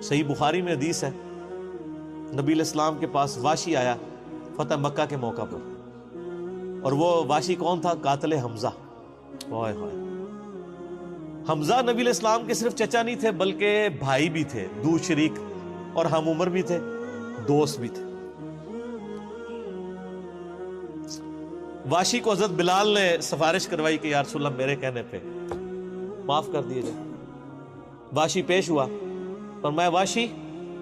صحیح بخاری میں حدیث ہے، نبی علیہ السلام کے پاس واشی آیا فتح مکہ کے موقع پر، اور وہ واشی کون تھا؟ قاتل حمزہ۔ ہائے ہائے، حمزہ نبی علیہ السلام کے صرف چچا نہیں تھے بلکہ بھائی بھی تھے، دو شریک اور ہم عمر بھی تھے، دوست بھی تھے۔ واشی کو حضرت بلال نے سفارش کروائی کہ یا رسول اللہ میرے کہنے پہ معاف کر دیے جائے۔ واشی پیش ہوا، فرمایا واشی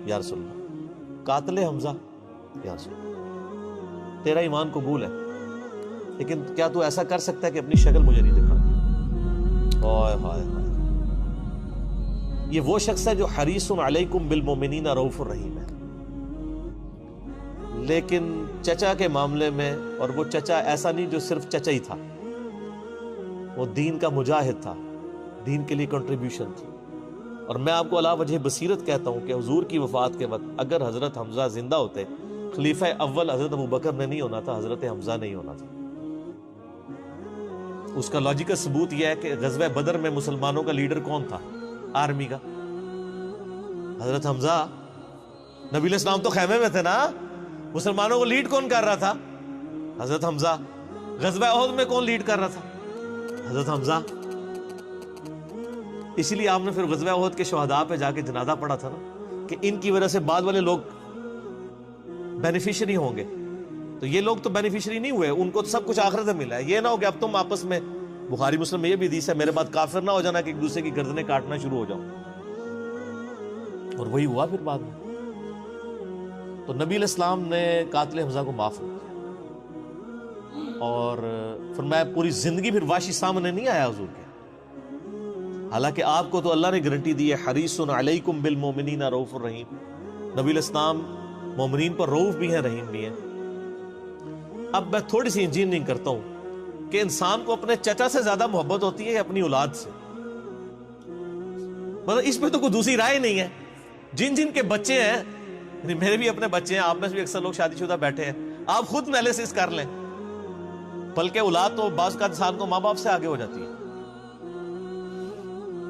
یا رسول اللہ قاتل حمزہ، یا رسول اللہ تیرا ایمان قبول ہے، لیکن کیا تو ایسا کر سکتا ہے کہ اپنی شکل مجھے نہیں دکھا؟ ہائے ہائے ہائے، یہ وہ شخص ہے جو حریص علیکم بالمؤمنین رؤوف الرحیم ہے، لیکن چچا کے معاملے میں، اور وہ چچا ایسا نہیں جو صرف چچا ہی تھا، وہ دین کا مجاہد تھا، دین کے لیے کنٹریبیوشن تھی۔ اور میں آپ کو علا وجہ بصیرت کہتا ہوں کہ حضور کی وفات کے وقت اگر حضرت حمزہ زندہ ہوتے، خلیفہ اول حضرت ابوبکر نے نہیں ہونا تھا، حضرت حمزہ نہیں ہونا تھا۔ اس کا لاجیکل ثبوت یہ ہے کہ غزوہ بدر میں مسلمانوں کا لیڈر کون تھا؟ آرمی کا حضرت حمزہ۔ نبی علیہ السلام تو خیمے میں تھے نا، مسلمانوں کو لیڈ کون کر رہا تھا؟ حضرت حمزہ۔ غزوہ احد میں کون لیڈ کر رہا تھا؟ حضرت حمزہ۔ اسی لیے آپ نے پھر غزوہ احد کے شہداء پہ جا کے جنازہ پڑھا تھا نا، کہ ان کی وجہ سے بعد والے لوگ بینیفیشری ہوں گے۔ تو یہ لوگ تو بینیفیشری نہیں ہوئے، ان کو تو سب کچھ آخرت میں ملا ہے۔ یہ نہ ہو کہ اب تم آپس میں، بخاری مسلم میں یہ بھی حدیث ہے، میرے بعد کافر نہ ہو جانا کہ ایک دوسرے کی گردنیں کاٹنا شروع ہو جاؤ۔ اور وہی ہوا پھر بعد میں۔ تو نبی علیہ السلام نے قاتل حمزہ کو معاف کیا، اور فرمایا پوری زندگی پھر واشی سامنے نہیں آیا حضور کے، حالانکہ آپ کو تو اللہ نے گارنٹی دی ہے حریص علیکم بالمؤمنین رؤوف الرحیم۔ نبی علیہ السلام مومنین پر رؤوف بھی ہیں، رحیم بھی ہیں۔ اب میں تھوڑی سی انجینئرنگ کرتا ہوں کہ انسان کو اپنے چچا سے زیادہ محبت ہوتی ہے یا اپنی اولاد سے؟ مطلب اس پہ تو کوئی دوسری رائے نہیں ہے۔ جن جن کے بچے ہیں، میرے بھی اپنے بچے ہیں، آپ میں سے بھی اکثر لوگ شادی شدہ بیٹھے ہیں، آپ خود انالیسس کر لیں، بلکہ اولاد تو بعض کا انسان کو ماں باپ سے آگے ہو جاتی ہے۔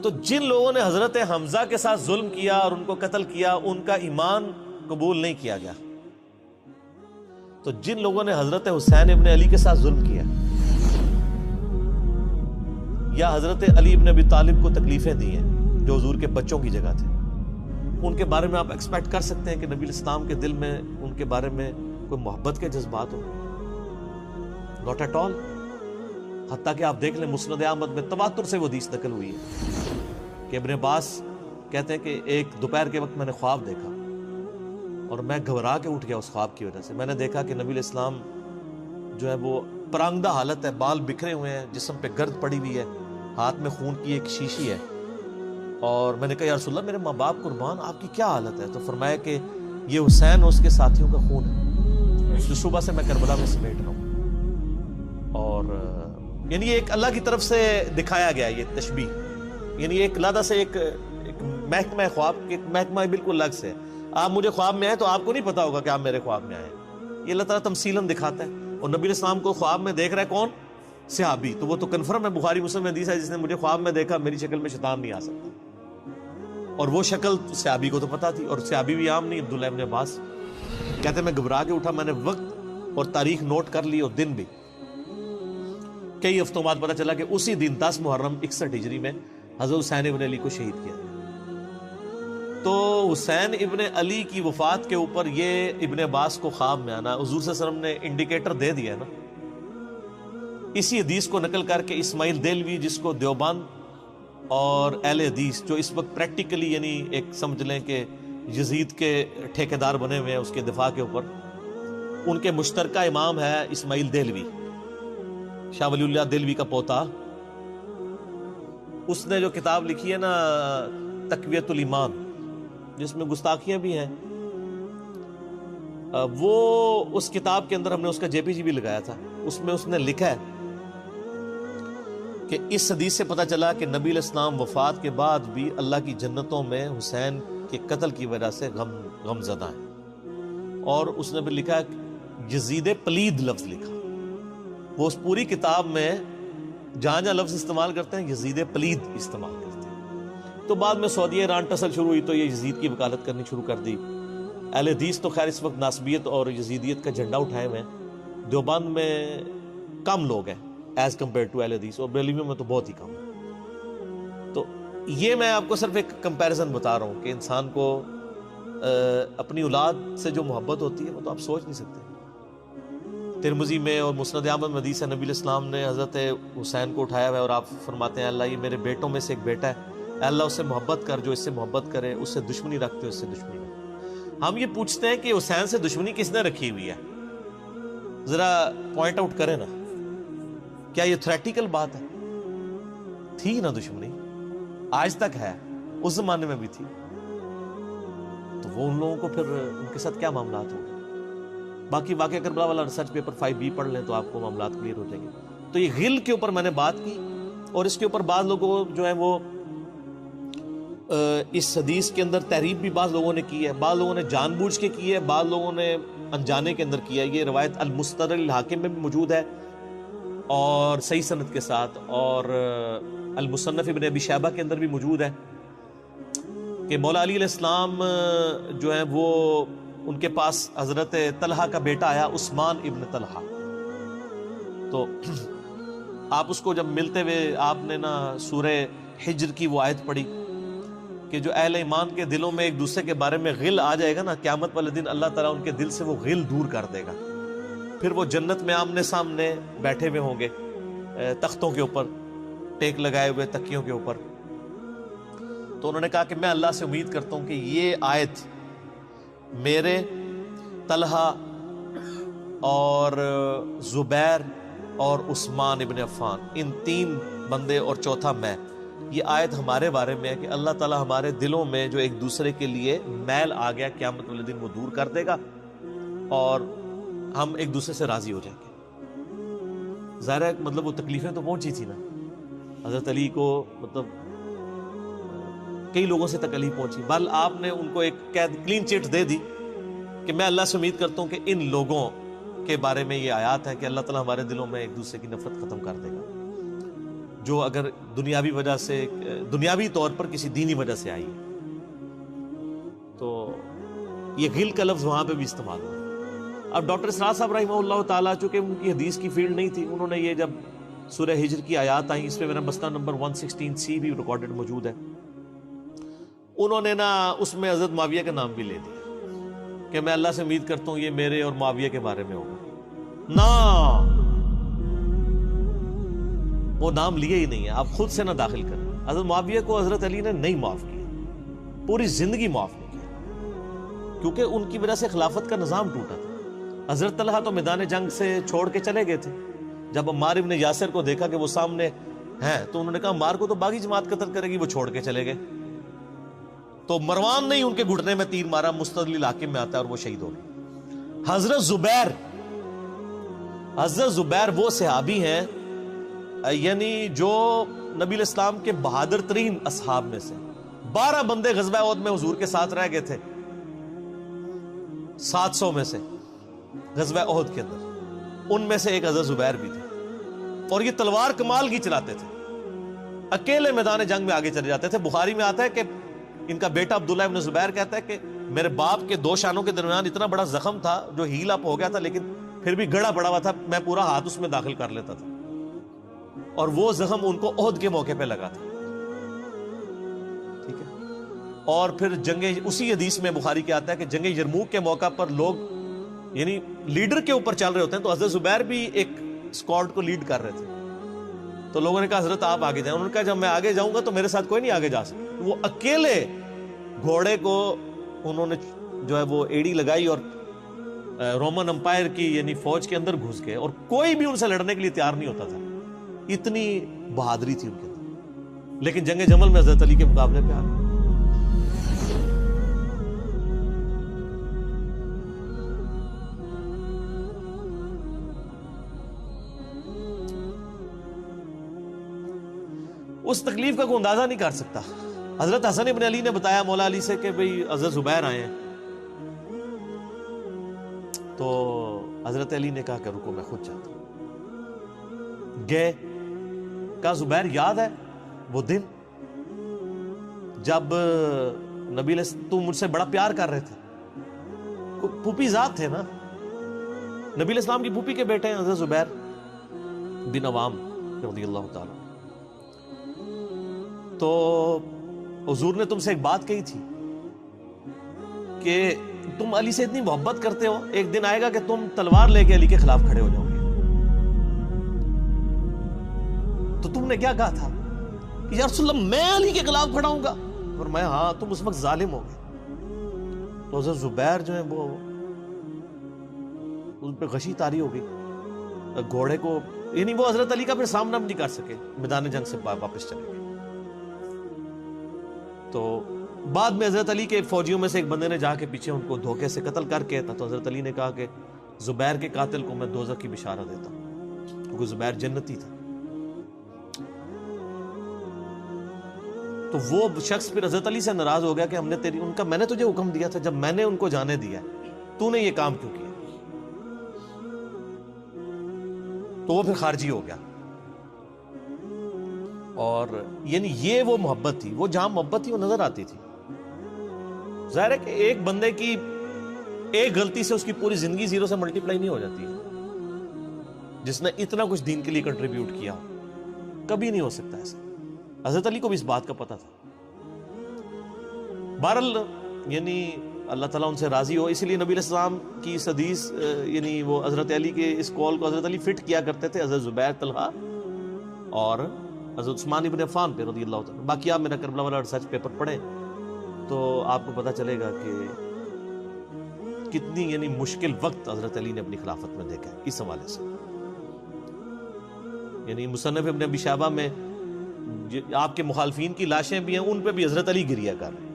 تو جن لوگوں نے حضرت حمزہ کے ساتھ ظلم کیا اور ان کو قتل کیا، ان کا ایمان قبول نہیں کیا گیا۔ تو جن لوگوں نے حضرت حسین ابن علی کے ساتھ ظلم کیا، یا حضرت علی ابن ابی طالب کو تکلیفیں دی ہیں جو حضور کے بچوں کی جگہ تھے، ان کے بارے میں آپ ایکسپیکٹ کر سکتے ہیں کہ نبی علیہ السلام کے دل میں ان کے بارے میں کوئی محبت کے جذبات ہو؟ Not at all. حتیٰ کہ آپ دیکھ لیں مسند احمد میں تواتر سے وہ حدیث نقل ہوئی ہے کہ ابن عباس کہتے ہیں کہ ایک دوپہر کے وقت میں نے خواب دیکھا اور میں گھبرا کے اٹھ گیا اس خواب کی وجہ سے۔ میں نے دیکھا کہ نبی علیہ السلام جو ہے وہ پرانگدہ حالت ہے، بال بکھرے ہوئے ہیں، جسم پہ گرد پڑی ہوئی ہے، ہاتھ میں خون کی ایک شیشی ہے، اور میں نے کہا یا رسول اللہ میرے ماں باپ قربان، آپ کی کیا حالت ہے؟ تو فرمایا کہ یہ حسین اور اس کے ساتھیوں کا خون ہے جو صبح سے میں کربلا میں سمیٹ رہا ہوں۔ اور یعنی ایک اللہ کی طرف سے دکھایا گیا یہ تشبیہ، یعنی ایک لادہ سے ایک محکمہ خواب کے محکمہ بالکل الگ سے۔ آپ مجھے خواب میں آئے تو آپ کو نہیں پتا ہوگا کہ آپ میرے خواب میں آئے، یہ اللہ تعالیٰ تمثیلاً دکھاتا ہے۔ اور نبی علیہ السلام کو خواب میں دیکھ رہا ہے کون؟ صحابی، تو وہ تو کنفرم ہے، بخاری مسلم میں حدیث ہے جس نے مجھے خواب میں دیکھا میری شکل میں شیطان نہیں آ سکتا، اور وہ شکل صحابی کو تو پتا تھی، اور صحابی بھی عام نہیں، عبداللہ ابن عباس کہتے ہیں میں گھبرا کے اٹھا، میں نے وقت اور تاریخ نوٹ کر لی اور دن بھی، کئی ہفتوں بعد پتا چلا کہ اسی دن 10 محرم 61 ہجری میں حضرت حسین ابن علی کو شہید کیا۔ تو حسین ابن علی کی وفات کے اوپر یہ ابن عباس کو خواب میں آنا حضور صلی اللہ علیہ وسلم نے انڈیکیٹر دے دیا نا، اسی حدیث کو نقل کر کے اسماعیل دہلوی، جس کو دیوبند اور اہل حدیث جو اس وقت پریکٹیکلی یعنی ایک سمجھ لیں کہ یزید کے ٹھیکیدار بنے ہوئے ہیں اس کے دفاع کے اوپر، ان کے مشترکہ امام ہے اسماعیل دہلوی، شاہ ولی اللہ دہلوی کا پوتا۔ اس نے جو کتاب لکھی ہے نا تقویت الایمان، جس میں گستاخیاں بھی ہیں، وہ اس کتاب کے اندر ہم نے اس کا جے پی جی بھی لگایا تھا، اس میں اس نے لکھا ہے کہ اس حدیث سے پتہ چلا کہ نبی علیہ السلام وفات کے بعد بھی اللہ کی جنتوں میں حسین کے قتل کی وجہ سے غم زدہ ہیں۔ اور اس نے بھی لکھا یزید پلید لفظ لکھا، وہ اس پوری کتاب میں جہاں جہاں لفظ استعمال کرتے ہیں یزید پلید استعمال کرتے ہیں، تو بعد میں سعودی ایران ٹسل شروع ہوئی تو یہ یزید کی وکالت کرنی شروع کر دی. اہل حدیث تو خیر اس وقت ناصبیت اور یزیدیت کا جھنڈا اٹھائے ہوئے ہیں. دیوبند میں کم لوگ ہیں ایز کمپیئر ٹو اہل حدیث, اور بریلویوں میں تو بہت ہی کم ہے. تو یہ میں آپ کو صرف ایک کمپیریزن بتا رہا ہوں کہ انسان کو اپنی اولاد سے جو محبت ہوتی ہے وہ تو آپ سوچ نہیں سکتے. ترمذی میں اور مسند احمد میں حدیث ہے, نبی علیہ السلام نے حضرت حسین کو اٹھایا ہوا ہے اور آپ فرماتے ہیں اللہ یہ میرے بیٹوں میں سے ایک بیٹا ہے, اے اللہ اس سے محبت کر جو اس سے محبت کرے, اس سے دشمنی رکھتے اس سے دشمنی رکھتے. ہم یہ پوچھتے ہیں کہ حسین سے دشمنی کس نے رکھی ہوئی ہے, ذرا پوائنٹ آؤٹ کریں نا. کیا یہ تھریٹیکل بات ہے؟ تھی نا دشمنی, آج تک ہے, اس زمانے میں بھی تھی. تو وہ ان لوگوں کو پھر ان کے ساتھ کیا معاملات ہوں گے. باقی واقعہ کربلا والا ریسرچ پیپر 5B پڑھ لیں تو آپ کو معاملات کلیئر ہو جائیں گے. تو یہ غل کے اوپر میں نے بات کی, اور اس کے اوپر بعض لوگوں جو ہیں وہ اس حدیث کے اندر تحریف بھی بعض لوگوں نے کی ہے, بعض لوگوں نے جان بوجھ کے کی ہے, بعض لوگوں نے انجانے کے اندر کیا ہے. یہ روایت المستدرک الحاکم میں بھی موجود ہے اور صحیح سند کے ساتھ, اور المصنف ابن ابی شیبہ کے اندر بھی موجود ہے کہ مولا علی علیہ السلام جو ہیں وہ ان کے پاس حضرت طلحہ کا بیٹا آیا, عثمان ابن طلحہ. تو آپ اس کو جب ملتے ہوئے آپ نے نا سورہ حجر کی وہ آیت پڑھی کہ جو اہل ایمان کے دلوں میں ایک دوسرے کے بارے میں غل آ جائے گا نا, قیامت والے دن اللہ تعالیٰ ان کے دل سے وہ غل دور کر دے گا. پھر وہ جنت میں آمنے سامنے بیٹھے ہوئے ہوں گے تختوں کے اوپر, ٹیک لگائے ہوئے تکیوں کے اوپر. تو انہوں نے کہا کہ میں اللہ سے امید کرتا ہوں کہ یہ آیت میرے, طلحہ اور زبیر اور عثمان ابن عفان, ان 3 بندے اور چوتھا میں, یہ آیت ہمارے بارے میں ہے کہ اللہ تعالیٰ ہمارے دلوں میں جو ایک دوسرے کے لیے میل آ گیا قیامت والے دن وہ دور کر دے گا اور ہم ایک دوسرے سے راضی ہو جائیں گے. ظاہر ہے مطلب وہ تکلیفیں تو پہنچی تھی نا حضرت علی کو, مطلب کئی لوگوں سے تکلیف پہنچی. بل آپ نے ان کو ایک کلین چٹ دے دی کہ میں اللہ سے امید کرتا ہوں کہ ان لوگوں کے بارے میں یہ آیات ہے کہ اللہ تعالیٰ ہمارے دلوں میں ایک دوسرے کی نفرت ختم کر دے گا, جو اگر دنیاوی وجہ سے, دنیاوی طور پر کسی دینی وجہ سے آئی ہے. تو یہ غل کا لفظ وہاں پہ بھی استعمال ہوا. اب ڈاکٹر اسرار صاحب رحمہ اللہ تعالیٰ, چونکہ ان کی حدیث کی فیلڈ نہیں تھی, انہوں نے یہ جب سورہ ہجر کی آیات آئیں, اس پہ میرا مسئلہ نمبر 116C بھی ریکارڈڈ موجود ہے, انہوں نے نا اس میں حضرت معاویہ کا نام بھی لے دیا کہ میں اللہ سے امید کرتا ہوں یہ میرے اور معاویہ کے بارے میں ہوگا. نا وہ نام لیے ہی نہیں ہے, آپ خود سے نہ داخل کریں. حضرت معاویہ کو حضرت علی نے نہیں معاف کیا, پوری زندگی معاف نہیں کیا, کیونکہ ان کی وجہ سے خلافت کا نظام ٹوٹا تھا. حضرت طلحہ تو میدان جنگ سے چھوڑ کے چلے گئے تھے. جب عمار ابن یاسر کو دیکھا کہ وہ سامنے ہیں تو انہوں نے کہا عمار کو تو باغی جماعت قتل کرے گی, وہ چھوڑ کے چلے گئے. تو مروان نے ان کے گھٹنے میں تیر مارا, مستدل الحاکم میں آتا ہے, اور وہ شہید ہو گئے. حضرت زبیر وہ صحابی ہیں یعنی جو نبی علیہ السلام کے بہادر ترین اصحاب میں سے. 12 بندے غزوہ احد میں حضور کے ساتھ رہ گئے تھے 700 میں سے غزوہ احد کے اندر, ان میں سے ایک حضرت زبیر بھی تھے. اور یہ تلوار کمال کی چلاتے تھے, اکیلے میدان جنگ میں آگے چلے جاتے تھے. بخاری میں آتا ہے کہ ان کا بیٹا عبداللہ ابن زبیر کہتا ہے کہ میرے باپ کے 2 شانوں کے درمیان اتنا بڑا زخم تھا جو ہیل اپ ہو گیا تھا, لیکن پھر بھی گڑا پڑا ہوا تھا, میں پورا ہاتھ اس میں داخل کر لیتا تھا, اور وہ زخم ان کو احد کے موقع پہ لگا تھا. ٹھیک ہے. اور پھر جنگ, اسی حدیث میں بخاری کے آتا ہے کہ جنگ یرموک کے موقع پر لوگ یعنی لیڈر کے اوپر چل رہے ہوتے ہیں, تو حضرت زبیر بھی ایک اسکواڈ کو لیڈ کر رہے تھے. تو لوگوں نے کہا حضرت آپ آگے جائیں. انہوں نے کہا جب میں آگے جاؤں گا تو میرے ساتھ کوئی نہیں آگے جا سکتا. وہ اکیلے گھوڑے کو انہوں نے جو ہے وہ ایڑی لگائی اور رومن امپائر کی یعنی فوج کے اندر گھس گئے, اور کوئی بھی ان سے لڑنے کے لیے تیار نہیں ہوتا تھا. اتنی بہادری تھی ان کے اندر. لیکن جنگ جمل میں حضرت علی کے مقابلے پہ آ گئے. اس تکلیف کا کوئی اندازہ نہیں کر سکتا. حضرت حسن ابن علی نے بتایا مولا علی سے کہ بھئی حضرت زبیر آئے ہیں, تو حضرت علی نے کہا کہ رکو میں خود جاتا ہوں. گئے, کہا زبیر یاد ہے وہ دن جب نبی تو مجھ سے بڑا پیار کر رہے تھے، پھوپھی ذات تھے نا، نبی علیہ السلام کی پھوپھی کے بیٹے ہیں حضرت زبیر بن عوام رضی اللہ تعالیٰ. تو حضور نے تم سے ایک بات کہی تھی کہ تم علی سے اتنی محبت کرتے ہو، ایک دن آئے گا کہ تم تلوار لے کے علی کے خلاف کھڑے ہو جاؤ گے. تو تم نے کیا کہا تھا کہ یا رسول اللہ میں علی کے خلاف کھڑا ہوں گا؟ فرمایا ہاں، تم اس وقت ظالم ہو گئے. تو حضرت زبیر جو ہے وہ ان پہ غشی طاری ہو گئی گھوڑے کو، یعنی وہ حضرت علی کا پھر سامنا بھی نہیں کر سکے، میدان جنگ سے واپس چلے گئے. تو بعد میں حضرت علی کے فوجیوں میں سے ایک بندے نے جا کے پیچھے ان کو دھوکے سے قتل کر کے تو حضرت علی نے کہا کہ زبیر کے قاتل کو میں دوزخ کی بشارت دیتا ہوں، کیونکہ زبیر جنتی تھا. تو وہ شخص پھر حضرت علی سے ناراض ہو گیا کہ میں نے تجھے حکم دیا تھا، جب میں نے ان کو جانے دیا تو نے یہ کام کیوں کیا؟ تو وہ پھر خارجی ہو گیا. اور یعنی یہ وہ محبت تھی، وہ جہاں محبت تھی وہ نظر آتی تھی. ظاہر ہے کہ ایک بندے کی ایک غلطی سے اس کی پوری زندگی زیرو سے ملٹیپلائی نہیں ہو جاتی ہے. جس نے اتنا کچھ دین کے لیے کنٹریبیوٹ کیا کبھی نہیں ہو سکتا ایسا. حضرت علی کو بھی اس بات کا پتہ تھا. بہرحال یعنی اللہ تعالیٰ ان سے راضی ہو، اسی لیے نبی علیہ السلام کی اس حدیث یعنی وہ حضرت علی کے اس قول کو حضرت علی فٹ کیا کرتے تھے حضرت زبیر، طلحہ اور حضرت عثمان ابن عفان پہ رضی اللہ تعالیٰ. باقی آپ میرا کربلا والا ریسرچ پیپر پڑھیں تو آپ کو پتہ چلے گا کہ کتنی یعنی مشکل وقت حضرت علی نے اپنی خلافت میں دیکھا ہے اس حوالے سے. یعنی مصنف ابن ابی شیبہ میں آپ کے مخالفین کی لاشیں بھی ہیں، ان پہ بھی حضرت علی گریہ کر رہے ہیں،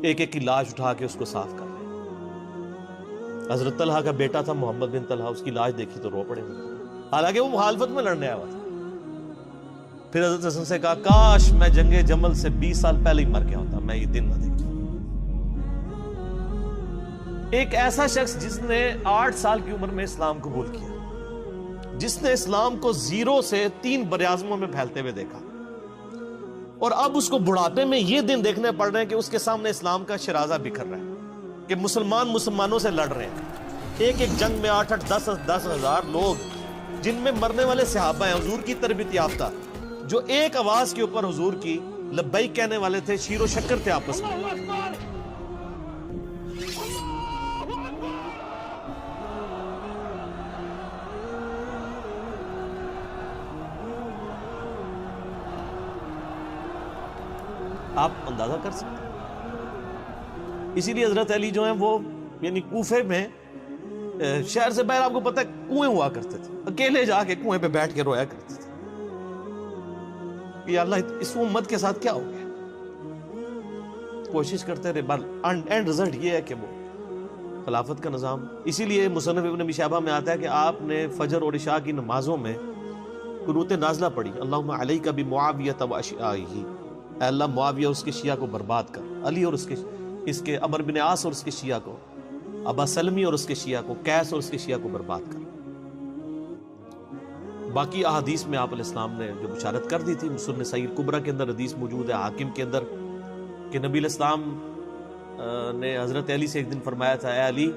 ایک ایک کی لاش اٹھا کے اس کو صاف کر رہے ہیں. حضرت طلحہ کا بیٹا تھا محمد بن طلحہ، اس کی لاش دیکھی تو رو پڑے، حالانکہ وہ مخالفت میں لڑنے آیا ہوا تھا. پھر حضرت حسن سے کہا کاش میں جنگ جمل سے 20 سال پہلے ہی مر گیا ہوتا، میں یہ دن نہ دیکھتا. ایک ایسا شخص جس نے 8 سال کی عمر میں اسلام قبول کیا، جس نے اسلام کو زیرو سے 3 براعظموں میں پھیلتے ہوئے دیکھا، اور اب اس کو بڑھاپے میں یہ دن دیکھنے پڑ رہے ہیں کہ اس کے سامنے اسلام کا شرازہ بکھر رہا ہے، کہ مسلمان مسلمانوں سے لڑ رہے ہیں. ایک ایک جنگ میں 8-8 10 ہزار لوگ، جن میں مرنے والے صحابہ ہیں حضور کی تربیت یافتہ، جو ایک آواز کے اوپر حضور کی لبیک کہنے والے تھے، شیر و شکر تھے آپس میں. آپ اندازہ کر سکتے ہیں. اسی لیے حضرت علی جو ہیں وہ یعنی کوفے میں شہر سے باہر آپ کو پتہ ہے کنویں ہوا کرتے تھے، اکیلے جا کے کنویں پہ بیٹھ کے رویا کرتے تھے کہ اللہ اس امت کے ساتھ کیا ہو گیا. کوشش کرتے رہے، اینڈ رزلٹ یہ ہے کہ وہ خلافت کا نظام. اسی لیے مصنف ابن ابی شیبہ میں آتا ہے کہ آپ نے فجر اور عشاء کی نمازوں میں قنوت نازلہ پڑھی، اللہم علیک بمعاویہ واشیاءہ، اے اللہ معاویہ اس کے شیعہ کو برباد کر، علی اور اس کے عمرو بن عاص اور اس کے شیعہ کو، ابا سلمی اور اس کے شیعہ کو، قیس اور اس کے شیعہ کو برباد کر. باقی احادیث میں آپ علیہ السلام نے جو بشارت کر دی تھی، سنن صحیح کبریٰ کے اندر حدیث موجود ہے، حاکم کے اندر، کہ نبی علیہ السلام نے حضرت علی سے ایک دن فرمایا تھا، اے علی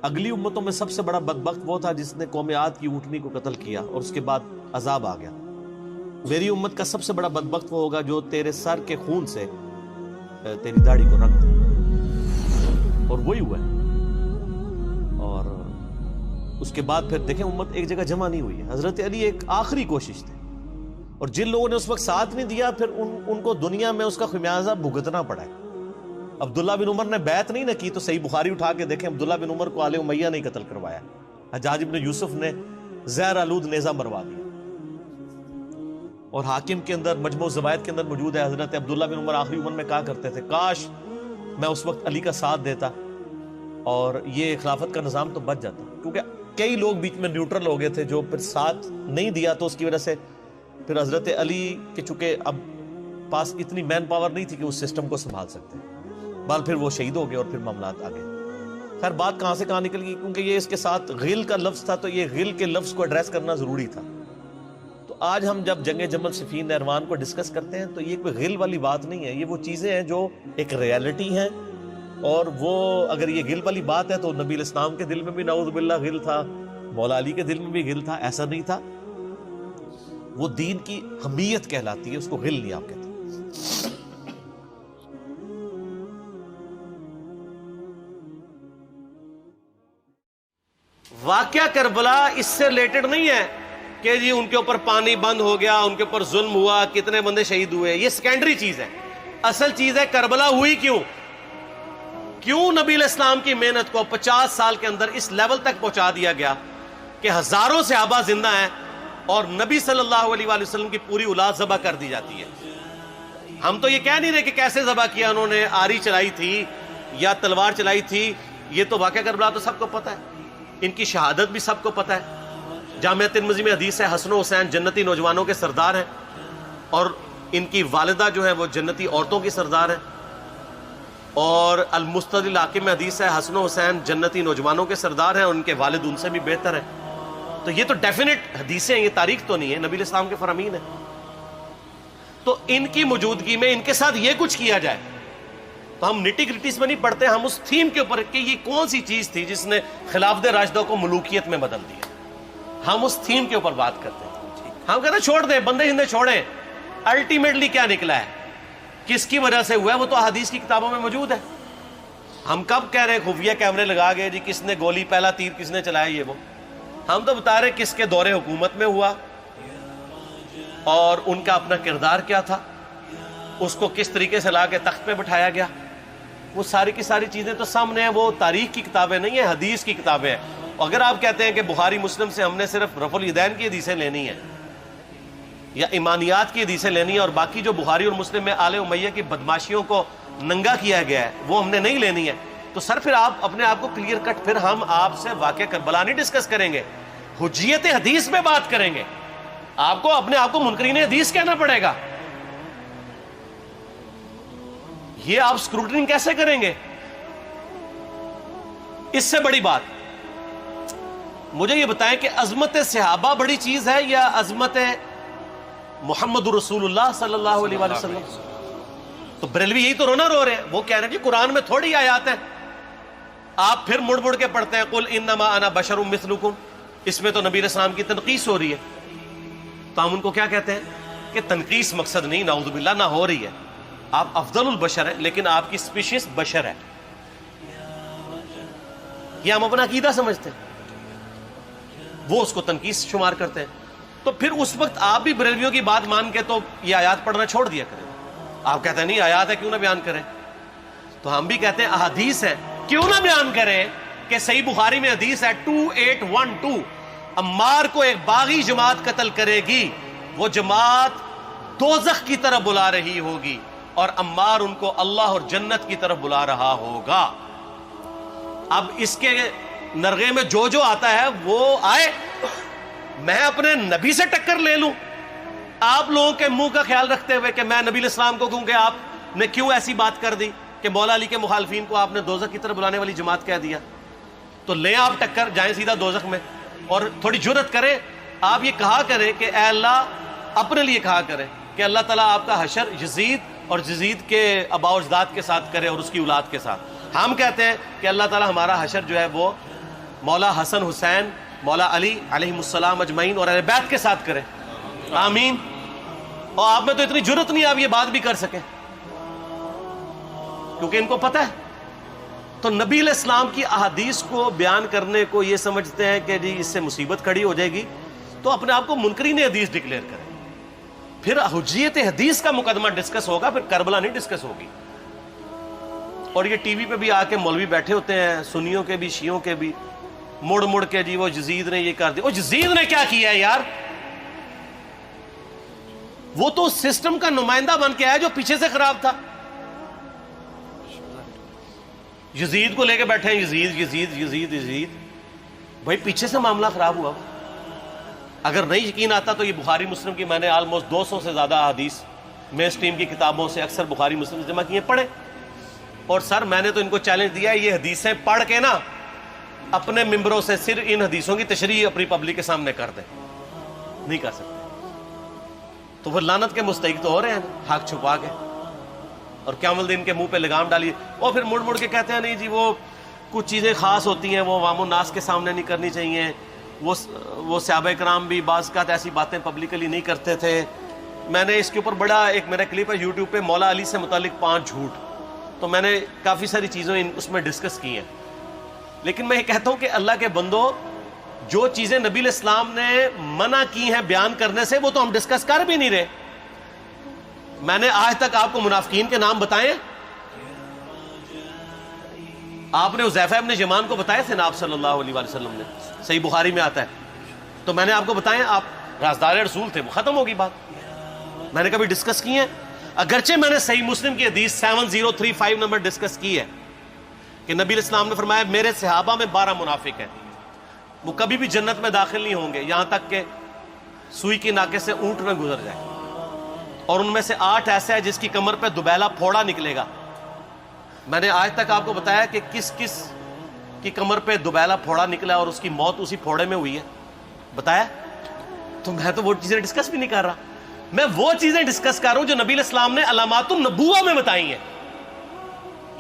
اگلی امتوں میں سب سے بڑا بدبخت وہ تھا جس نے قوم عاد کی اونٹنی کو قتل کیا اور اس کے بعد عذاب آ گیا. میری امت کا سب سے بڑا بدبخت وہ ہوگا جو تیرے سر کے خون سے تیری داڑھی کو رنگ دے، اور وہی ہوا ہے. اور اس کے بعد پھر دیکھیں امت ایک جگہ جمع نہیں ہوئی ہے. حضرت علی ایک آخری کوشش تھی، اور جن لوگوں نے اس وقت ساتھ نہیں دیا پھر ان کو دنیا میں اس کا خمیازہ بھگتنا پڑا ہے. عبداللہ بن عمر نے بیعت نہیں نہ کی تو صحیح بخاری اٹھا کے دیکھیں، عبداللہ بن عمر کو آل امیہ نہیں قتل کروایا، حجاج بن یوسف نے زہر آلود نیزہ مروا دیا. اور حاکم کے اندر مجموع الزوائد کے اندر موجود ہے، حضرت عبداللہ بن عمر آخری عمر میں کہا کرتے تھے کاش میں اس وقت علی کا ساتھ دیتا اور یہ خلافت کا نظام تو بچ جاتا. کیونکہ کئی لوگ بیچ میں نیوٹرل ہو گئے تھے جو پھر ساتھ نہیں دیا، تو اس کی وجہ سے پھر حضرت علی کے چونکہ اب پاس اتنی مین پاور نہیں تھی کہ اس سسٹم کو سنبھال سکتے، بال پھر وہ شہید ہو گئے اور پھر معاملات آگے. خیر بات کہاں سے کہاں نکل گئی، کیونکہ یہ اس کے ساتھ غل کا لفظ تھا تو یہ غل کے لفظ کو ایڈریس کرنا ضروری تھا. تو آج ہم جب جنگ جمل صفین نہروان کو ڈسکس کرتے ہیں تو یہ کوئی غل والی بات نہیں ہے، یہ وہ چیزیں ہیں جو ایک ریالٹی ہیں، اور وہ اگر یہ غل والی بات ہے تو نبی الاسلام کے دل میں بھی نعوذ باللہ غل تھا، مولا علی کے دل میں بھی غل تھا، ایسا نہیں تھا۔ وہ دین کی حمیت کہلاتی ہے، اس کو غل نہیں آپ کہتے۔ واقعہ کربلا اس سے ریلیٹڈ نہیں ہے کہ جی ان کے اوپر پانی بند ہو گیا، ان کے اوپر ظلم ہوا، کتنے بندے شہید ہوئے، یہ سیکنڈری چیز ہے۔ اصل چیز ہے کربلا ہوئی کیوں نبی علیہ السلام کی محنت کو 50 سال کے اندر اس لیول تک پہنچا دیا گیا کہ ہزاروں صحابہ زندہ ہیں اور نبی صلی اللہ علیہ وآلہ وسلم کی پوری اولاد ذبح کر دی جاتی ہے۔ ہم تو یہ کہہ نہیں رہے کہ کیسے ذبح کیا انہوں نے، آری چلائی تھی یا تلوار چلائی تھی، یہ تو واقعہ کربلا تو سب کو پتہ ہے، ان کی شہادت بھی سب کو پتہ ہے۔ جامعہ ترمذی میں حدیث ہے حسن و حسین جنتی نوجوانوں کے سردار ہیں، اور ان کی والدہ جو ہے وہ جنتی عورتوں کی سردار ہیں، اور المستدرک الحاکم میں حدیث ہے حسن و حسین جنتی نوجوانوں کے سردار ہیں اور ان کے والد ان سے بھی بہتر ہیں۔ تو یہ تو ڈیفینٹ حدیثیں ہیں، یہ تاریخ تو نہیں ہے، نبی علیہ السلام کے فرامین ہیں۔ تو ان کی موجودگی میں ان کے ساتھ یہ کچھ کیا جائے تو ہم نٹی گریٹیز میں نہیں پڑھتے، ہم اس تھیم کے اوپر کہ یہ کون سی چیز تھی جس نے خلافت راشدہ کو ملوکیت میں بدل دیا، ہم اس تھیم کے اوپر بات کرتے ہیں۔ ہم کہتے ہیں چھوڑ دیں، بندے ہندے چھوڑیں، الٹیمیٹلی کیا نکلا ہے، کس کی وجہ سے ہوا ہے، وہ تو احادیث کی کتابوں میں موجود ہے۔ ہم کب کہہ رہے ہیں خفیہ کیمرے لگا گئے جی کس نے گولی پہلا تیر کس نے چلایا، یہ وہ ہم تو بتا رہے کس کے دور حکومت میں ہوا اور ان کا اپنا کردار کیا تھا، اس کو کس طریقے سے لا کے تخت پہ بٹھایا گیا، وہ ساری کی ساری چیزیں تو سامنے ہیں۔ وہ تاریخ کی کتابیں نہیں ہیں، حدیث کی کتابیں ہیں۔ اگر آپ کہتے ہیں کہ بخاری مسلم سے ہم نے صرف رفع الیدین کی حدیثیں لینی ہیں یا ایمانیات کی حدیثیں لینی ہیں اور باقی جو بخاری اور مسلم میں آل امیہ کی بدماشیوں کو ننگا کیا گیا ہے وہ ہم نے نہیں لینی ہے، تو سر پھر آپ اپنے آپ کو کلیئر کٹ، پھر ہم آپ سے واقعہ کربلا نہیں ڈسکس کریں گے، حجیت حدیث میں بات کریں گے۔ آپ کو اپنے آپ کو منکرین حدیث کہنا پڑے گا، یہ آپ اسکروٹنگ کیسے کریں گے؟ اس سے بڑی بات مجھے یہ بتائیں کہ عظمت صحابہ بڑی چیز ہے یا عظمت محمد رسول اللہ صلی اللہ علیہ وآلہ وسلم؟ تو بریلوی یہی تو رونا رو رہے ہیں، وہ کہہ رہے ہیں کہ قرآن میں تھوڑی آیات ہیں، آپ پھر مڑ مڑ کے پڑھتے ہیں قل انما انا بشر مثلکم، اس میں تو نبی علیہ السلام کی تنقیص ہو رہی ہے۔ تو ہم ان کو کیا کہتے ہیں کہ تنقیص مقصد نہیں، نعوذ باللہ نہ ہو رہی ہے، آپ افضل البشر ہیں لیکن آپ کی سپیشیز بشر ہے، یہ ہم اپنا عقیدہ سمجھتے ہیں، وہ اس کو تنقیص شمار کرتے ہیں۔ تو پھر اس وقت آپ بھی بریلویوں کی بات مان کے تو یہ آیات پڑھنا چھوڑ دیا کریں، آپ کہتے ہیں نہیں آیات ہے کیوں نہ بیان کریں، تو ہم بھی کہتے ہیں احادیث ہے کیوں نہ بیان کریں کہ صحیح بخاری میں حدیث ہے 2812 عمار کو ایک باغی جماعت قتل کرے گی، وہ جماعت دوزخ کی طرف بلا رہی ہوگی اور عمار ان کو اللہ اور جنت کی طرف بلا رہا ہوگا۔ اب اس کے نرغے میں جو جو آتا ہے وہ آئے، میں اپنے نبی سے ٹکر لے لوں آپ لوگوں کے منہ کا خیال رکھتے ہوئے کہ میں نبی علیہ السلام کو کہوں کہ آپ نے کیوں ایسی بات کر دی کہ مولا علی کے مخالفین کو آپ نے دوزخ کی طرف بلانے والی جماعت کہہ دیا، تو لیں آپ ٹکر، جائیں سیدھا دوزخ میں، اور تھوڑی جرت کریں آپ یہ کہا کریں کہ اے اللہ، اپنے لیے کہا کریں کہ اللہ تعالیٰ آپ کا حشر یزید اور یزید کے آباء و اجداد کے ساتھ کرے اور اس کی اولاد کے ساتھ۔ ہم کہتے ہیں کہ اللہ تعالیٰ ہمارا حشر جو ہے وہ مولا حسن حسین، مولا علی علیہ السلام اجمعین اور اہل بیت کے ساتھ کرے، آمین۔ اور آپ میں تو اتنی جرت نہیں آپ یہ بات بھی کر سکیں کیونکہ ان کو پتہ ہے۔ تو نبی علیہ السلام کی احادیث کو بیان کرنے کو یہ سمجھتے ہیں کہ جی اس سے مصیبت کھڑی ہو جائے گی، تو اپنے آپ کو منکرین حدیث ڈکلیئر کریں، پھر حجیت حدیث کا مقدمہ ڈسکس ہوگا، پھر کربلا نہیں ڈسکس ہوگی۔ اور یہ ٹی وی پہ بھی آ کے مولوی بیٹھے ہوتے ہیں، سنیوں کے بھی شیعوں کے بھی، مڑ مڑ کے جی وہ یزید نے یہ کر دیا، وہ یزید نے کیا کیا ہے یار؟ وہ تو سسٹم کا نمائندہ بن کے آیا جو پیچھے سے خراب تھا۔ یزید کو لے کے بیٹھے ہیں، یزید یزید یزید یزید، بھائی پیچھے سے معاملہ خراب ہوا۔ اگر نہیں یقین آتا تو یہ بخاری مسلم کی میں نے آلموسٹ 200 سے زیادہ حدیث مین سٹریم کی کتابوں سے اکثر بخاری مسلم جمع کیے، پڑھے، اور سر میں نے تو ان کو چیلنج دیا ہے یہ حدیثیں پڑھ کے نا اپنے ممبروں سے صرف ان حدیثوں کی تشریح اپنی پبلک کے سامنے کر دیں، نہیں کر سکتے۔ تو وہ لعنت کے مستحق تو ہو رہے ہیں حق چھپا کے، اور قیامت دن کے منہ پہ لگام ڈالیے، اور پھر مڑ مڑ کے کہتے ہیں نہیں جی وہ کچھ چیزیں خاص ہوتی ہیں وہ عوام الناس کے سامنے نہیں کرنی چاہیے، وہ صحابہ کرام بھی بعض کا ایسی باتیں پبلکلی نہیں کرتے تھے۔ میں نے اس کے اوپر بڑا ایک میرا کلپ ہے یوٹیوب پہ، مولا علی سے متعلق 5 جھوٹ، تو میں نے کافی ساری چیزیں اس میں ڈسکس کی ہیں۔ لیکن میں یہ کہتا ہوں کہ اللہ کے بندو، جو چیزیں نبی علیہ السلام نے منع کی ہیں بیان کرنے سے، وہ تو ہم ڈسکس کر بھی نہیں رہے۔ میں نے آج تک آپ کو منافقین کے نام بتائے؟ آپ نے حذیفہ ابن یمان کو بتایا تھے نا آپ صلی اللہ علیہ وسلم نے، صحیح بخاری میں آتا ہے، تو میں نے آپ کو بتایا، آپ رازدار رسول تھے، وہ ختم ہوگی بات۔ میں نے کبھی ڈسکس کی ہے؟ اگرچہ میں نے صحیح مسلم کی حدیث 7035 نمبر ڈسکس کی ہے کہ نبی علیہ السلام نے فرمایا میرے صحابہ میں 12 منافق ہیں، وہ کبھی بھی جنت میں داخل نہیں ہوں گے یہاں تک کہ سوئی کی ناکے سے اونٹ نہ گزر جائے، اور ان میں سے 8 ایسے ہیں جس کی کمر پہ دوبیلا پھوڑا نکلے گا۔ میں نے آج تک آپ کو بتایا کہ کس کس کی کمر پہ دوبیلا پھوڑا نکلا اور اس کی موت اسی پھوڑے میں ہوئی ہے؟ بتایا؟ تو میں تو وہ چیزیں ڈسکس بھی نہیں کر رہا، میں وہ چیزیں ڈسکس کر رہا ہوں جو نبی علیہ السلام نے علامات النبوہ میں بتائی ہیں۔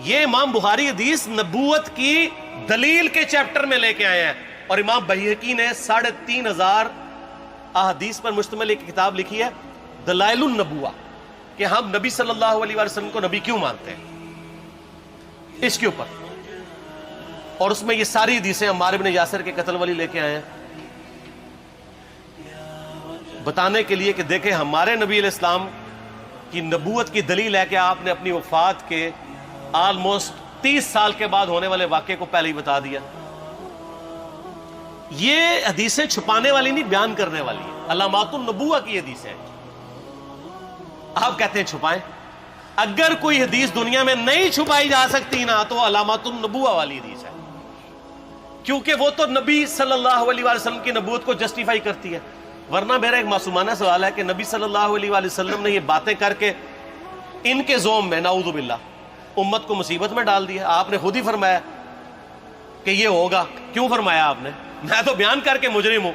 یہ امام بخاری حدیث نبوت کی دلیل کے چیپٹر میں لے کے آئے ہیں، اور امام بہقی نے 3500 احادیث پر مشتمل ایک کتاب لکھی ہے دلائل النبوہ، کہ ہم نبی صلی اللہ علیہ وسلم کو نبی کیوں مانتے ہیں، اس کے اوپر، اور اس میں یہ ساری حدیثیں عمار بن یاسر کے قتل والی لے کے آئے ہیں، بتانے کے لیے کہ دیکھیں ہمارے نبی علیہ السلام کی نبوت کی دلیل ہے کہ آپ نے اپنی وفات کے آلموسٹ 30 سال کے بعد ہونے والے واقعے کو پہلے ہی بتا دیا۔ یہ حدیثیں چھپانے والی نہیں، بیان کرنے والی ہیں، علامات النبوہ کی حدیثیں ہیں۔ آپ کہتے ہیں چھپائیں، اگر کوئی حدیث دنیا میں نہیں چھپائی جا سکتی نا تو علامات النبوہ والی حدیث ہے، کیونکہ وہ تو نبی صلی اللہ علیہ وسلم کی نبوت کو جسٹیفائی کرتی ہے۔ ورنہ میرا ایک معصومانہ سوال ہے کہ نبی صلی اللہ علیہ وسلم نے یہ باتیں کر کے ان کے زوم میں نعوذ باللہ امت کو مصیبت میں ڈال دیا۔ آپ نے خود ہی فرمایا کہ یہ ہوگا، کیوں فرمایا آپ نے؟ میں تو بیان کر کے مجرم ہوں،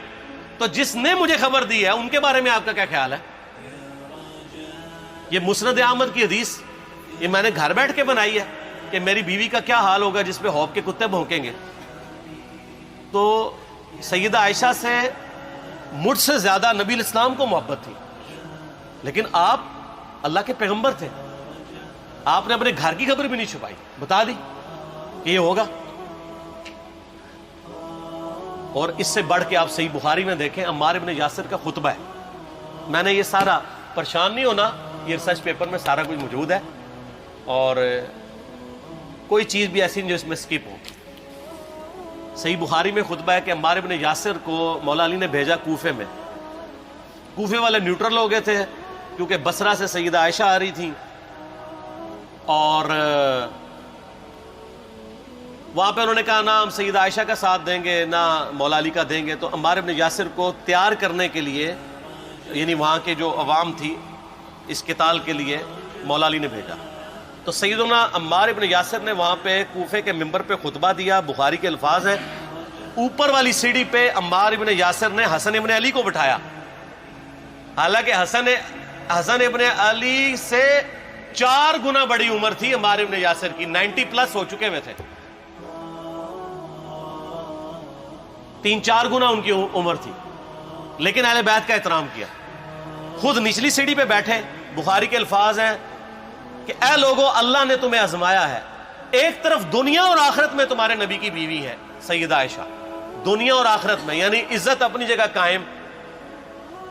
تو جس نے مجھے خبر دی ہے ان کے بارے میں آپ کا کیا خیال ہے؟ یہ مسند احمد کی حدیث یہ میں نے گھر بیٹھ کے بنائی ہے کہ میری بیوی کا کیا حال ہوگا جس پہ خوف کے کتے بھونکیں گے۔ تو سیدہ عائشہ سے مجھ سے زیادہ نبی علیہ السلام کو محبت تھی، لیکن آپ اللہ کے پیغمبر تھے، آپ نے اپنے گھر کی خبر بھی نہیں چھپائی، بتا دی کہ یہ ہوگا۔ اور اس سے بڑھ کے آپ صحیح بخاری میں دیکھیں، عمار بن یاسر کا خطبہ ہے، میں نے یہ سارا، پریشان نہیں ہونا، یہ ریسرچ پیپر میں سارا کچھ موجود ہے، اور کوئی چیز بھی ایسی نہیں جو اس میں سکپ ہو۔ صحیح بخاری میں خطبہ ہے کہ عمار بن یاسر کو مولا علی نے بھیجا کوفے میں، کوفے والے نیوٹرل ہو گئے تھے کیونکہ بصرہ سے سیدہ عائشہ آ رہی تھیں، اور وہاں پہ انہوں نے کہا نہ ہم سیدہ عائشہ کا ساتھ دیں گے نہ مولا علی کا دیں گے، تو عمار بن یاسر کو تیار کرنے کے لیے، یعنی وہاں کے جو عوام تھی اس قتال کے لیے، مولا علی نے بھیجا۔ تو سیدنا عمار بن یاسر نے وہاں پہ کوفے کے ممبر پہ خطبہ دیا، بخاری کے الفاظ ہیں، اوپر والی سیڑھی پہ عمار بن یاسر نے حسن ابن علی کو بٹھایا، حالانکہ حسن ابن علی سے 4 گنا بڑی عمر تھی عمار بن یاسر کی، 90 پلس ہو چکے ہوئے تھے، 3-4 گنا ان کی عمر تھی، لیکن اہل بیت کا احترام کیا، خود نچلی سیڑھی پہ بیٹھے۔ بخاری کے الفاظ ہیں کہ اے لوگو اللہ نے تمہیں آزمایا ہے، ایک طرف دنیا اور آخرت میں تمہارے نبی کی بیوی ہے سیدہ عائشہ، دنیا اور آخرت میں، یعنی عزت اپنی جگہ قائم۔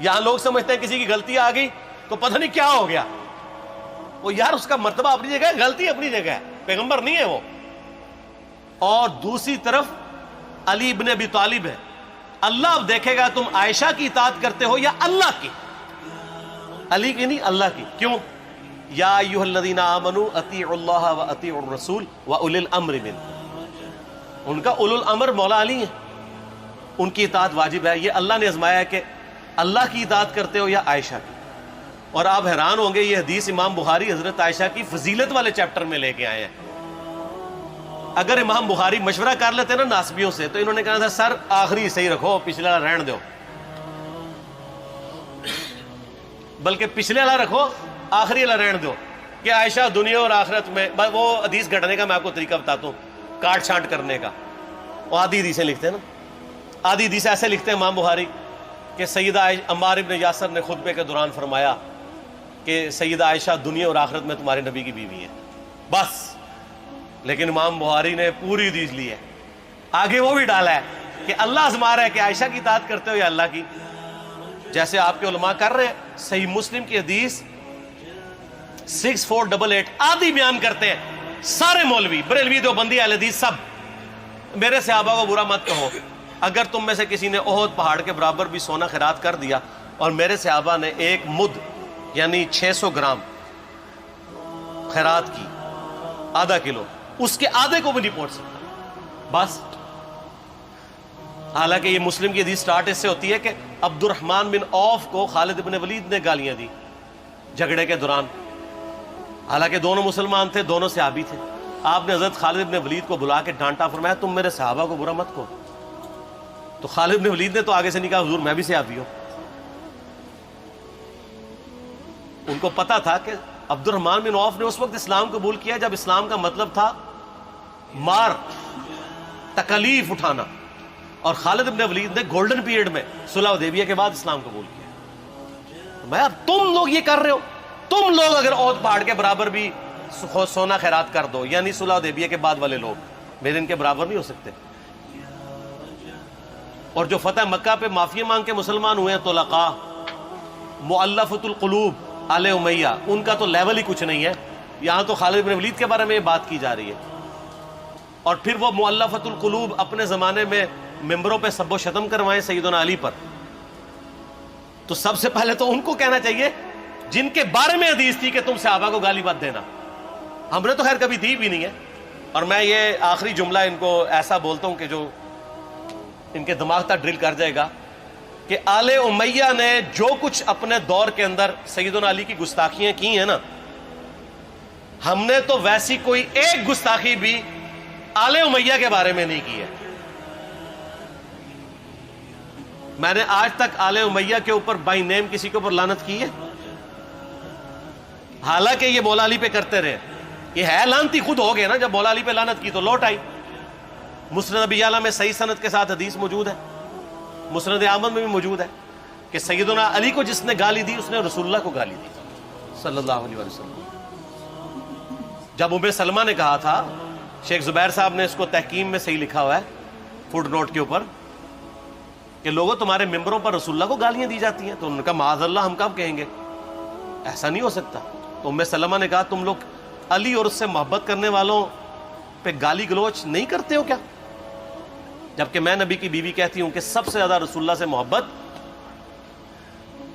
یہاں لوگ سمجھتے ہیں کسی کی غلطی آ گئی تو پتہ نہیں کیا ہو گیا، وہ یار اس کا مرتبہ اپنی جگہ ہے، غلطی اپنی جگہ ہے، پیغمبر نہیں ہے وہ۔ اور دوسری طرف علی ابن ابی طالب ہے، اللہ اب دیکھے گا تم عائشہ کی اطاعت کرتے ہو یا اللہ کی، علی کی نہیں اللہ کی۔ کیوں؟ یا ایھا الذین آمنوا اطیعوا اللہ واطیعوا الرسول واولی الامر منکم، ان کا اولو الامر مولا علی ہیں، ان کی اطاعت واجب ہے۔ یہ اللہ نے آزمایا ہے کہ اللہ کی اطاعت کرتے ہو یا عائشہ کی۔ اور آپ حیران ہوں گے، یہ حدیث امام بخاری حضرت عائشہ کی فضیلت والے چیپٹر میں لے کے آئے ہیں۔ اگر امام بخاری مشورہ کر لیتے نا ناسبیوں سے تو انہوں نے کہا تھا سر آخری صحیح رکھو، پچھلا رہن دو۔ بلکہ پچھلے والا رکھو، آخری والا رہن دو کہ عائشہ دنیا اور آخرت میں. وہ حدیث گھڑنے کا میں آپ کو طریقہ بتاتا ہوں، کاٹ چھانٹ کرنے کا. وہ آدھی حدیثیں لکھتے ہیں نا، آدھی حدیث ایسے لکھتے ہیں امام بخاری کہ سیدہ عمار ابن یاسر نے خطبے کے دوران فرمایا کہ سیدہ عائشہ دنیا اور آخرت میں تمہارے نبی کی بیوی ہے، بس. لیکن امام بخاری نے پوری حدیث لی ہے، آگے وہ بھی ڈالا ہے کہ اللہ آزما رہا ہے کہ عائشہ کی اطاعت کرتے ہو یا اللہ کی، جیسے آپ کے علماء کر رہے ہیں. صحیح مسلم کی حدیث 6488 آدھی بیان کرتے ہیں سارے مولوی، بریلوی، دیوبندی، اہل حدیث، سب. میرے صحابہ کو برا مت کہو، اگر تم میں سے کسی نے احد پہاڑ کے برابر بھی سونا خیرات کر دیا اور میرے صحابہ نے 1 مد یعنی 600 گرام خیرات کی، آدھا کلو، اس کے آدھے کو بھی نہیں پہنچ سکتا بس. حالانکہ یہ مسلم کی حدیث سٹارٹ اس سے ہوتی ہے کہ عبد الرحمن بن عوف کو خالد بن ولید نے گالیاں دی جھگڑے کے دوران، حالانکہ دونوں مسلمان تھے، دونوں صحابی تھے. آپ نے حضرت خالد بن ولید کو بلا کے ڈانٹا، فرمایا تم میرے صحابہ کو برا مت کہو. تو خالد بن ولید نے تو آگے سے نہیں کہا حضور میں بھی صحابی ہوں. ان کو پتا تھا کہ عبد الرحمن بن عوف نے اس وقت اسلام قبول کیا جب اسلام کا مطلب تھا مار، تکلیف اٹھانا، اور خالد بن ولید نے گولڈن پیریڈ میں صلح حدیبیہ کے بعد اسلام قبول کیا. میں اب تم لوگ یہ کر رہے ہو، تم لوگ اگر احد پہاڑ کے برابر بھی سونا خیرات کر دو، یعنی صلح حدیبیہ کے بعد والے لوگ میرے ان کے برابر نہیں ہو سکتے. اور جو فتح مکہ پہ معافی مانگ کے مسلمان ہوئے ہیں طلقاء، مؤلفۃ القلوب، آل امیہ، ان کا تو لیول ہی کچھ نہیں ہے. یہاں تو خالد بن ولید کے بارے میں یہ بات کی جا رہی ہے. اور پھر وہ مؤلفۃ القلوب اپنے زمانے میں ممبروں پہ سب و شتم کروائیں سیدنا علی پر، تو سب سے پہلے تو ان کو کہنا چاہیے جن کے بارے میں حدیث تھی کہ تم صحابہ کو گالی مت دینا. ہم نے تو خیر کبھی دی بھی نہیں ہے. اور میں یہ آخری جملہ ان کو ایسا بولتا ہوں کہ جو ان کے دماغ تک ڈرل کر جائے گا کہ آل امیہ نے جو کچھ اپنے دور کے اندر سیدنا علی کی گستاخیاں کی ہیں نا، ہم نے تو ویسی کوئی ایک گستاخی بھی آل امیہ کے بارے میں نہیں کی ہے. میں نے آج تک آل امیہ کے اوپر بائی نیم کسی کے اوپر لعنت کی ہے؟ حالانکہ یہ مولا علی پہ کرتے رہے. یہ ہے لعنتی خود ہو گئے نا، جب مولا علی پہ لعنت کی تو لوٹ آئی. مسند ابی اعلیٰ میں صحیح سند کے ساتھ حدیث موجود ہے، مسند احمد میں بھی موجود ہے کہ سیدنا علی کو جس نے گالی دی اس نے رسول اللہ کو گالی دی صلی اللہ علیہ وسلم. جب ام سلمہ نے کہا تھا، شیخ زبیر صاحب نے اس کو تحکیم میں صحیح لکھا ہوا ہے فوٹ نوٹ کے اوپر، کہ لوگوں تمہارے ممبروں پر رسول اللہ کو گالیاں دی جاتی ہیں، تو انہوں نے کہا معاذ اللہ، ہم کب کہیں گے، ایسا نہیں ہو سکتا. تو ام سلمہ نے کہا تم لوگ علی اور اس سے محبت کرنے والوں پہ گالی گلوچ نہیں کرتے ہو کیا؟ جبکہ میں نبی کی بیوی کہتی ہوں کہ سب سے زیادہ رسول اللہ سے محبت،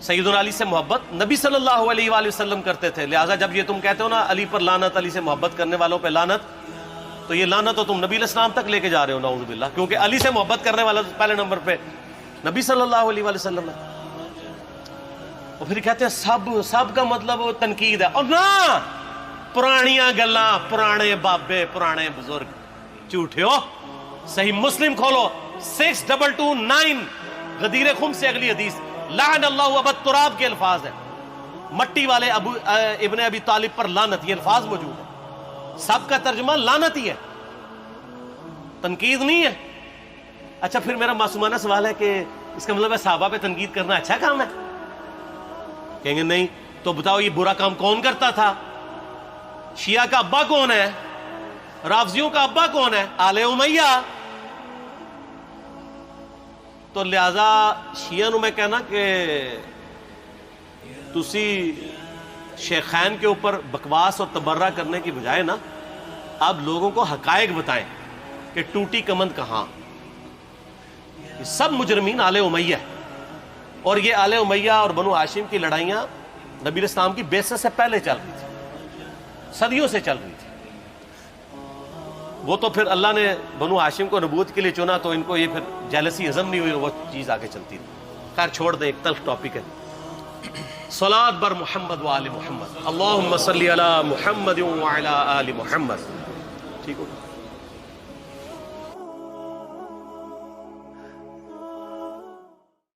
سیدنا علی سے محبت نبی صلی اللہ علیہ وآلہ وسلم کرتے تھے. لہٰذا جب یہ تم کہتے ہو نا علی پر لعنت، علی سے محبت کرنے والوں پہ لعنت، تو یہ لعنت تو تم نبی علیہ السلام تک لے کے جا رہے ہو نعوذ باللہ، کیونکہ علی سے محبت کرنے والا پہلے نمبر پہ نبی صلی اللہ علیہ وآلہ وسلم ہے. اور پھر کہتے ہیں سب کا مطلب تنقید ہے. اور نہ، پرانیاں گلاں، پرانے بابے، پرانے بزرگ، جھوٹے ہو. صحیح مسلم کھولو 6229 غدیر خم سے اگلی حدیث، لعن اللہ ابا التراب کے الفاظ ہیں، مٹی والے ابن ابی طالب پر لعنت، یہ الفاظ موجود ہے. سب کا ترجمہ لعنت ہی ہے، تنقید نہیں ہے. اچھا پھر میرا معصومانہ سوال ہے کہ اس کا مطلب ہے صحابہ پہ تنقید کرنا اچھا کام ہے؟ کہیں گے نہیں. تو بتاؤ یہ برا کام کون کرتا تھا؟ شیعہ کا ابا کون ہے؟ رافضیوں کا ابا کون ہے؟ آل امیہ. تو لہذا شیعہ نو میں کہنا کہ تسی شیخین کے اوپر بکواس اور تبرہ کرنے کی بجائے نا آپ لوگوں کو حقائق بتائیں کہ ٹوٹی کمند کہاں. یہ سب مجرمین آل امیہ ہے. اور یہ آل امیہ اور بنو ہاشم کی لڑائیاں نبی اسلام کی بعثت سے پہلے چل رہی تھی، صدیوں سے چل رہی تھی. وہ تو پھر اللہ نے بنو ہاشم کو نبوت کے لیے چنا تو ان کو یہ پھر جیلسی ہضم نہیں ہوئی، وہ چیز آگے چلتی تھی. خیر چھوڑ دیں، ایک تلخ ٹاپک ہے. صلاۃ بر محمد و آل محمد، اللہم صلی علی محمد و علی آل محمد. ٹھیک ہو؟